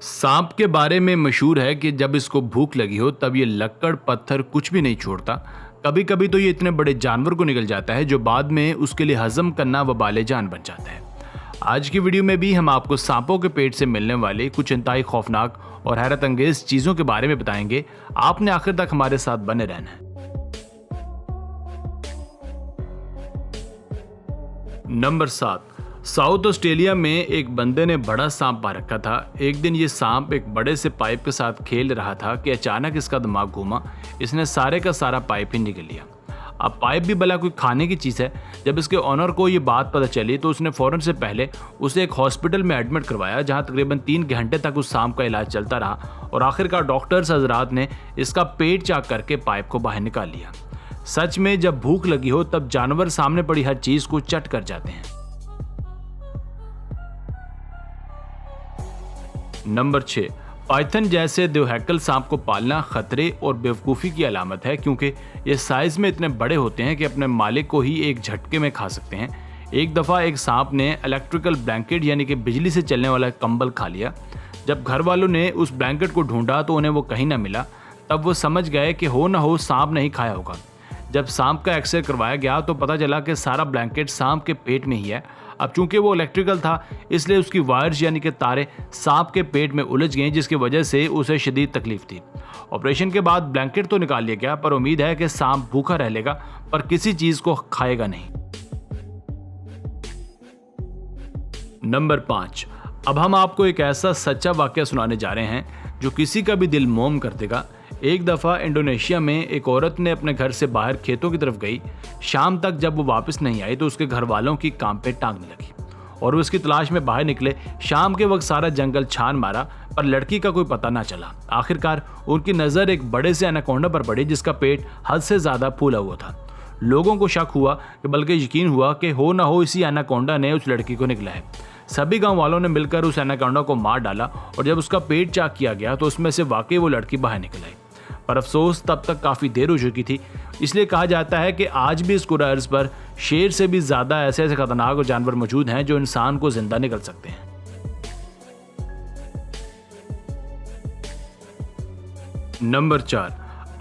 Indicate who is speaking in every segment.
Speaker 1: सांप के बारे में मशहूर है कि जब इसको भूख लगी हो तब ये लक्कड़ पत्थर कुछ भी नहीं छोड़ता। कभी कभी तो ये इतने बड़े जानवर को निगल जाता है जो बाद में उसके लिए हजम करना वबाले जान बन जाता है। आज की वीडियो में भी हम आपको सांपों के पेट से मिलने वाले कुछ इंतहाई खौफनाक और हैरत अंगेज चीजों के बारे में बताएंगे। आपने आखिर तक हमारे साथ बने रहना है। नंबर 7। साउथ ऑस्ट्रेलिया में एक बंदे ने बड़ा सांप पा रखा था। एक दिन ये सांप एक बड़े से पाइप के साथ खेल रहा था कि अचानक इसका दिमाग घूमा। इसने सारे का सारा पाइप ही निगल लिया। अब पाइप भी भला कोई खाने की चीज़ है। जब इसके ऑनर को ये बात पता चली तो उसने फ़ौरन से पहले उसे एक हॉस्पिटल में एडमिट करवाया, जहां तकरीबन 3 घंटे तक उस सांप का इलाज चलता रहा और आखिरकार डॉक्टर्स हजरात ने इसका पेट चाक करके पाइप को बाहर निकाल लिया। सच में जब भूख लगी हो तब जानवर सामने पड़ी हर चीज़ को चट कर जाते हैं। नंबर 6। पाइथन जैसे द्विहैकल सांप को पालना खतरे और बेवकूफ़ी की अलामत है, क्योंकि ये साइज में इतने बड़े होते हैं कि अपने मालिक को ही एक झटके में खा सकते हैं। एक दफ़ा एक सांप ने इलेक्ट्रिकल ब्लैंकेट यानी कि बिजली से चलने वाला कंबल खा लिया। जब घर वालों ने उस ब्लैंकेट को ढूंढा तो उन्हें वो कहीं ना मिला। तब वो समझ गए कि हो ना हो सांप नहीं खाया होगा। जब सांप का एक्सरे करवाया गया तो पता चला कि सारा ब्लैंकेट सांप के पेट में ही है। अब चूंकि वो इलेक्ट्रिकल था, इसलिए उसकी वायर्स यानी कि तारे सांप के पेट में उलझ गई, जिसकी वजह से उसे शदीद तकलीफ थी। ऑपरेशन के बाद ब्लैंकेट तो निकाल लिया गया, पर उम्मीद है कि सांप भूखा रह लेगा पर किसी चीज को खाएगा नहीं। नंबर 5। अब हम आपको एक ऐसा सच्चा वाकया सुनाने जा रहे हैं जो किसी का भी दिल मोम कर देगा। एक दफ़ा इंडोनेशिया में एक औरत ने अपने घर से बाहर खेतों की तरफ गई। शाम तक जब वो वापस नहीं आई तो उसके घर वालों की काम पे टांगने लगी और वो इसकी तलाश में बाहर निकले। शाम के वक्त सारा जंगल छान मारा पर लड़की का कोई पता ना चला। आखिरकार उनकी नज़र एक बड़े से एनाकोंडा पर पड़ी जिसका पेट हद से ज़्यादा फूला हुआ था। लोगों को शक हुआ कि बल्कि यकीन हुआ कि हो ना हो इसी एनाकोंडा ने उस लड़की को निकला है। सभी गांव वालों ने मिलकर उस एनाकोंडा को मार डाला और जब उसका पेट चाक किया गया तो उसमें से वाकई वो लड़की बाहर निकल आई। पर अफसोस तब तक काफ़ी देर हो चुकी थी। इसलिए कहा जाता है कि आज भी इस कुरान अर्ज़ पर शेर से भी ज़्यादा ऐसे ऐसे खतरनाक जानवर मौजूद हैं जो इंसान को जिंदा निकल सकते हैं। नंबर 4।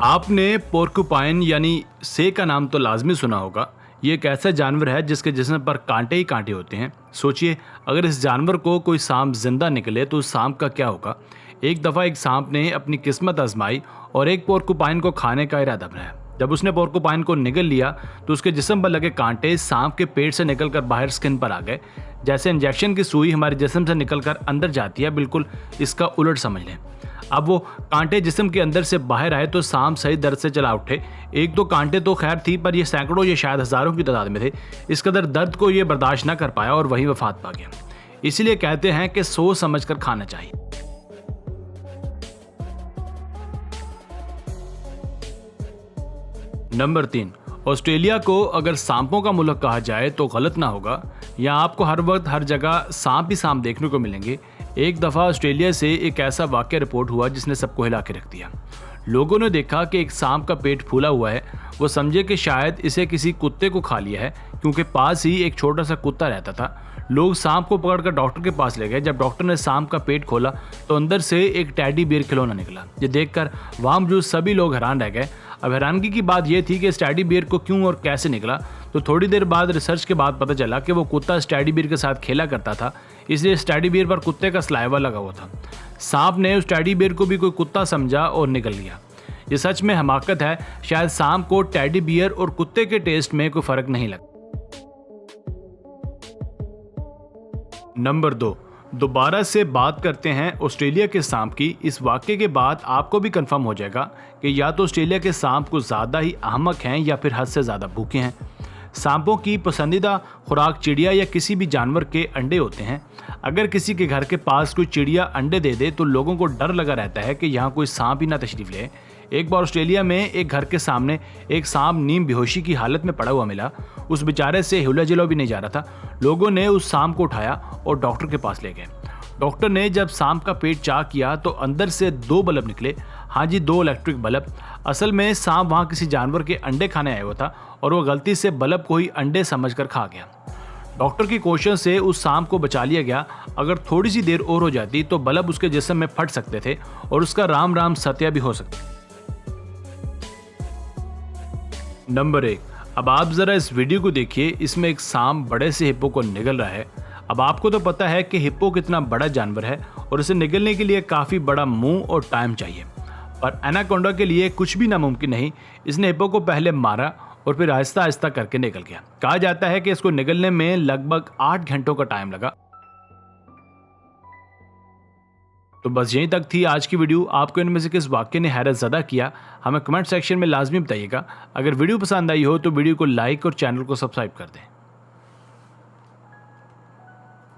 Speaker 1: आपने पोर्कुपाइन यानी से का नाम तो लाजमी सुना होगा। ये एक ऐसा जानवर है जिसके जिस्म पर कांटे ही कांटे होते हैं। सोचिए, अगर इस जानवर को कोई सांप जिंदा निकले तो उस सांप का क्या होगा। एक दफ़ा एक सांप ने अपनी किस्मत आजमाई और एक पोर्कुपाइन को खाने का इरादा बनाया। जब उसने पोर्कुपाइन को निगल लिया तो उसके जिस्म पर लगे कांटे सांप के पेट से निकलकर बाहर स्किन पर आ गए। जैसे इंजेक्शन की सुई हमारे जिस्म से निकलकर अंदर जाती है, बिल्कुल इसका उलट समझ लें। अब वो कांटे जिस्म के अंदर से बाहर आए तो सांप सही दर्द से चला उठे। एक दो कांटे तो खैर थी, पर ये सैकड़ों या शायद हज़ारों की तादाद में थे। इस कदर दर्द को ये बर्दाश्त न कर पाया और वहीं वफात पा गया। इसीलिए कहते हैं कि सोच समझ कर खाना चाहिए। नंबर 3। ऑस्ट्रेलिया को अगर सांपों का मुल्क कहा जाए तो गलत ना होगा। यहाँ आपको हर वक्त हर जगह सांप ही सांप देखने को मिलेंगे। एक दफ़ा ऑस्ट्रेलिया से एक ऐसा वाक़या रिपोर्ट हुआ जिसने सबको हिला के रख दिया। लोगों ने देखा कि एक सांप का पेट फूला हुआ है। वो समझे कि शायद इसे किसी कुत्ते को खा लिया है, क्योंकि पास ही एक छोटा सा कुत्ता रहता था। लोग सांप को पकड़कर डॉक्टर के पास ले गए। जब डॉक्टर ने सांप का पेट खोला तो अंदर से एक टेडी बियर खिलौना निकला। ये देखकर वहाँ मौजूद सभी लोग हैरान रह गए। अब हैरानगी की बात यह थी कि इस टेडी बियर को क्यों और कैसे निकला। तो थोड़ी देर बाद रिसर्च के बाद पता चला कि वो कुत्ता इस टेडी बियर के साथ खेला करता था, इसलिए इस टेडी बियर पर कुत्ते का सलाइवा लगा हुआ था। सांप ने उस टेडी बियर को भी कोई कुत्ता समझा और निकल लिया। ये सच में हमाकत है। शायद सांप को टेडी बियर और कुत्ते के टेस्ट में कोई फर्क नहीं लगा। नंबर 2। दोबारा से बात करते हैं ऑस्ट्रेलिया के सांप की। इस वाक़े के बाद आपको भी कंफर्म हो जाएगा कि या तो ऑस्ट्रेलिया के सांप कुछ ज़्यादा ही अहमक हैं या फिर हद से ज़्यादा भूखे हैं। सांपों की पसंदीदा खुराक चिड़िया या किसी भी जानवर के अंडे होते हैं। अगर किसी के घर के पास कोई चिड़िया अंडे दे दे तो लोगों को डर लगा रहता है कि यहाँ कोई सांप ही ना तशरीफ़ ले। एक बार ऑस्ट्रेलिया में एक घर के सामने एक सांप नीम बेहोशी की हालत में पड़ा हुआ मिला। उस बेचारे से हिला जिला भी नहीं जा रहा था। लोगों ने उस सांप को उठाया और डॉक्टर के पास ले गए। डॉक्टर ने जब सांप का पेट चाक किया तो अंदर से 2 बल्ब निकले। हाँ जी, 2 इलेक्ट्रिक बल्ब। असल में सांप वहाँ किसी जानवर के अंडे खाने आया हुआ था और वो गलती से बल्ब को ही अंडे समझकर खा गया। डॉक्टर की कोशिश से उस सांप को बचा लिया गया। अगर थोड़ी सी देर और हो जाती तो बल्ब उसके जिस्म में फट सकते थे और उसका राम राम सत्या भी हो सकता। नंबर 1, अब आप जरा इस वीडियो को देखिए। इसमें एक सांप बड़े से हिप्पो को निगल रहा है। अब आपको तो पता है कि हिप्पो कितना बड़ा जानवर है और इसे निगलने के लिए काफी बड़ा मुंह और टाइम चाहिए, पर एनाकोंडा के लिए कुछ भी नामुमकिन नहीं। इसने हिप्पो को पहले मारा और फिर आहिस्ता आहिस्ता करके निकल गया। कहा जाता है कि इसको निगलने में लगभग 8 घंटों का टाइम लगा। तो बस यहीं तक थी आज की वीडियो। आपको इनमें से किस वाक्य ने हैरत ज़दा किया, हमें कमेंट सेक्शन में लाजमी बताइएगा। अगर वीडियो पसंद आई हो तो वीडियो को लाइक और चैनल को सब्सक्राइब कर दें।